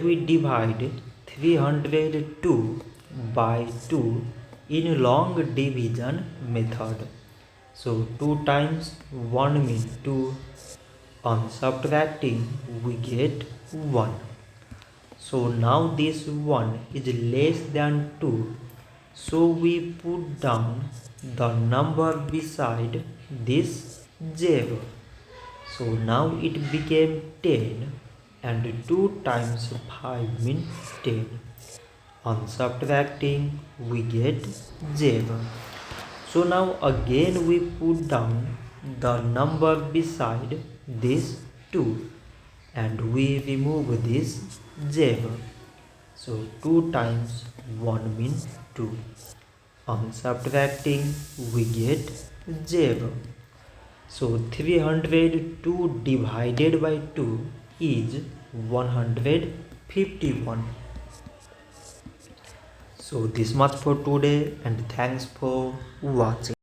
we divide 302 by 2 in long division method. So 2 times 1 means 2. On subtracting we get 1. So now this 1 is less than 2. So we put down the number beside this 0. So now it became 10 and 2 times 5 means 10. On subtracting we get 0. So now again we put down the number beside this 2 and we remove this 0. So 2 times 1 means 2. On subtracting we get 0. So 302 divided by 2 is 151. So this much for today and thanks for watching.